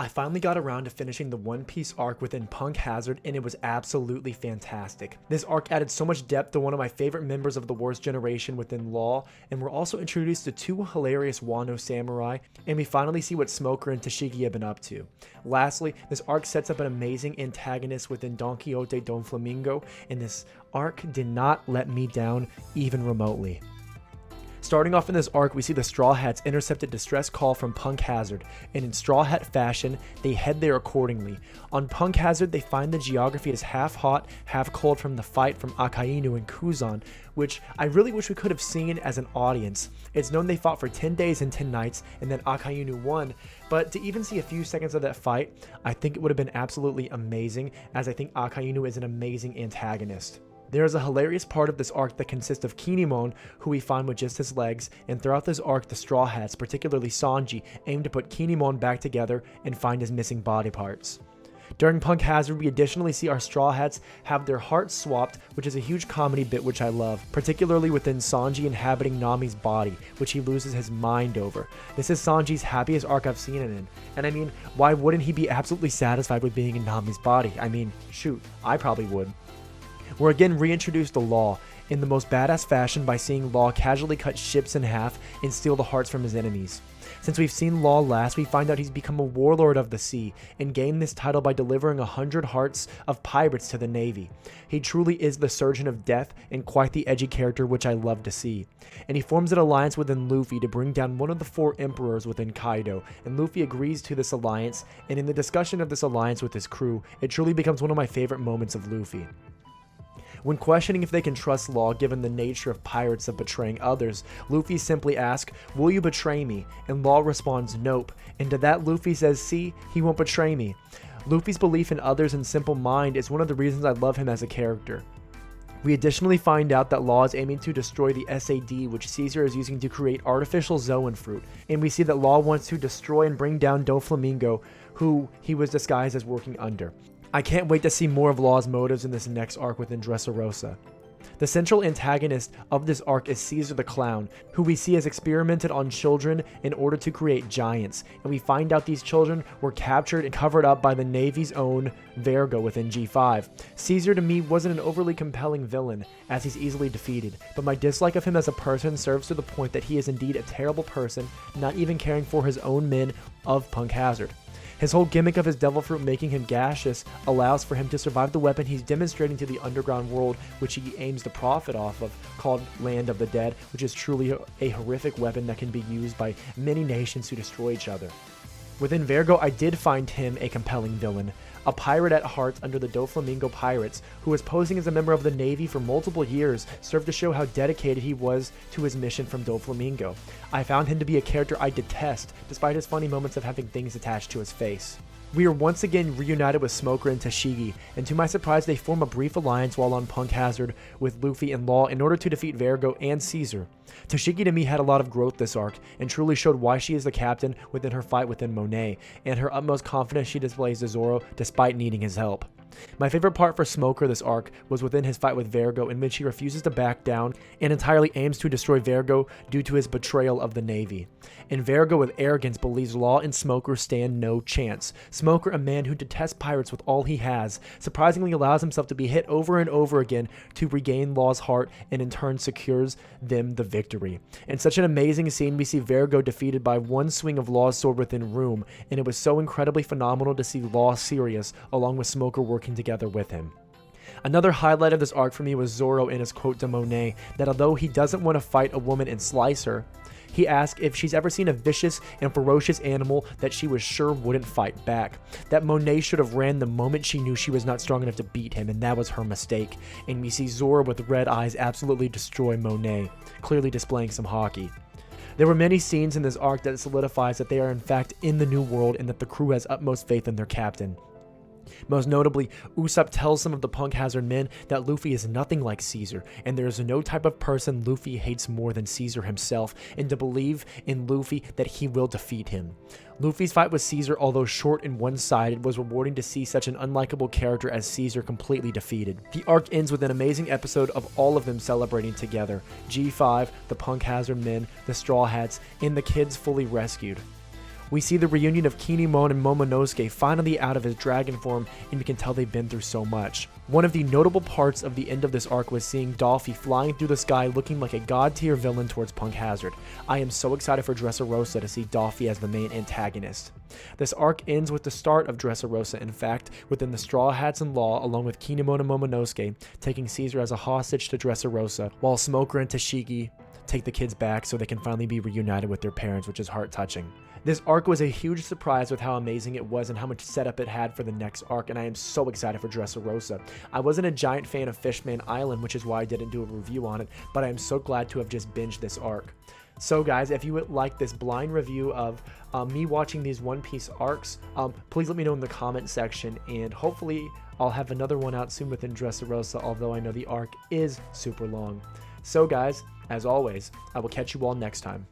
I finally got around to finishing the One Piece arc within Punk Hazard, and it was absolutely fantastic. This arc added so much depth to one of my favorite members of the Worst Generation within Law, and we're also introduced to two hilarious Wano samurai, and we finally see what Smoker and Tashigi have been up to. Lastly, this arc sets up an amazing antagonist within Don Quixote Doflamingo, and this arc did not let me down even remotely. Starting off in this arc, we see the Straw Hats intercept a distress call from Punk Hazard, and in Straw Hat fashion, they head there accordingly. On Punk Hazard, they find the geography is half hot, half cold from the fight from Akainu and Kuzan, which I really wish we could have seen as an audience. It's known they fought for 10 days and 10 nights, and then Akainu won, but to even see a few seconds of that fight, I think it would have been absolutely amazing, as I think Akainu is an amazing antagonist. There is a hilarious part of this arc that consists of Kinemon, who we find with just his legs, and throughout this arc the Straw Hats, particularly Sanji, aim to put Kinemon back together and find his missing body parts. During Punk Hazard, we additionally see our Straw Hats have their hearts swapped, which is a huge comedy bit which I love, particularly within Sanji inhabiting Nami's body, which he loses his mind over. This is Sanji's happiest arc I've seen it in, and I mean, why wouldn't he be absolutely satisfied with being in Nami's body? I mean, shoot, I probably would. We're again reintroduced to Law in the most badass fashion by seeing Law casually cut ships in half and steal the hearts from his enemies. Since we've seen Law last, we find out he's become a warlord of the sea and gained this title by delivering 100 hearts of pirates to the Navy. He truly is the Surgeon of Death and quite the edgy character which I love to see. And he forms an alliance within Luffy to bring down one of the 4 emperors within Kaido, and Luffy agrees to this alliance, and in the discussion of this alliance with his crew, it truly becomes one of my favorite moments of Luffy. When questioning if they can trust Law given the nature of pirates of betraying others, Luffy simply asks, "Will you betray me?" And Law responds, "Nope." And to that Luffy says, "See, he won't betray me." Luffy's belief in others and simple mind is one of the reasons I love him as a character. We additionally find out that Law is aiming to destroy the SAD, which Caesar is using to create artificial Zoan fruit, and we see that Law wants to destroy and bring down Doflamingo, who he was disguised as working under. I can't wait to see more of Law's motives in this next arc within Dressrosa. The central antagonist of this arc is Caesar the Clown, who we see has experimented on children in order to create giants, and we find out these children were captured and covered up by the Navy's own Vergo within G5. Caesar to me wasn't an overly compelling villain, as he's easily defeated, but my dislike of him as a person serves to the point that he is indeed a terrible person, not even caring for his own men of Punk Hazard. His whole gimmick of his devil fruit making him gaseous allows for him to survive the weapon he's demonstrating to the underground world, which he aims to profit off of, called Land of the Dead, which is truly a horrific weapon that can be used by many nations to destroy each other. Within Vergo, I did find him a compelling villain, a pirate at heart under the Doflamingo Pirates, who was posing as a member of the Navy for multiple years, served to show how dedicated he was to his mission from Doflamingo. I found him to be a character I detest, despite his funny moments of having things attached to his face. We are once again reunited with Smoker and Tashigi, and to my surprise they form a brief alliance while on Punk Hazard with Luffy and Law in order to defeat Vergo and Caesar. Tashigi to me had a lot of growth this arc, and truly showed why she is the captain within her fight within Monet, and her utmost confidence she displays to Zoro despite needing his help. My favorite part for Smoker this arc was within his fight with Vergo, in which he refuses to back down and entirely aims to destroy Vergo due to his betrayal of the Navy. And Vergo with arrogance believes Law and Smoker stand no chance. Smoker, a man who detests pirates with all he has, surprisingly allows himself to be hit over and over again to regain Law's heart and in turn secures them the victory. In such an amazing scene, we see Vergo defeated by one swing of Law's sword within Room, and it was so incredibly phenomenal to see Law serious along with Smoker working together with him. Another highlight of this arc for me was Zoro in his quote to Monet that although he doesn't want to fight a woman and slice her, he asks if she's ever seen a vicious and ferocious animal that she was sure wouldn't fight back. That Monet should have ran the moment she knew she was not strong enough to beat him, and that was her mistake. And we see Zoro with red eyes absolutely destroy Monet, clearly displaying some hockey. There were many scenes in this arc that solidifies that they are in fact in the New World and that the crew has utmost faith in their captain. Most notably, Usopp tells some of the Punk Hazard men that Luffy is nothing like Caesar, and there is no type of person Luffy hates more than Caesar himself, and to believe in Luffy that he will defeat him. Luffy's fight with Caesar, although short and one-sided, was rewarding to see such an unlikable character as Caesar completely defeated. The arc ends with an amazing episode of all of them celebrating together. G5, the Punk Hazard men, the Straw Hats, and the kids fully rescued. We see the reunion of Kinemon and Momonosuke finally out of his dragon form, and we can tell they've been through so much. One of the notable parts of the end of this arc was seeing Dolphy flying through the sky looking like a god-tier villain towards Punk Hazard. I am so excited for Dressrosa to see Dolphy as the main antagonist. This arc ends with the start of Dressrosa, in fact, within the Straw Hats and Law, along with Kinemon and Momonosuke, taking Caesar as a hostage to Dressrosa, while Smoker and Tashigi take the kids back so they can finally be reunited with their parents, which is heart-touching. This arc was a huge surprise with how amazing it was and how much setup it had for the next arc, and I am so excited for Dressrosa. I wasn't a giant fan of Fishman Island, which is why I didn't do a review on it, but I am so glad to have just binged this arc. So guys, if you would like this blind review of me watching these One Piece arcs, please let me know in the comment section, and hopefully I'll have another one out soon within Dressrosa, although I know the arc is super long. So guys, as always, I will catch you all next time.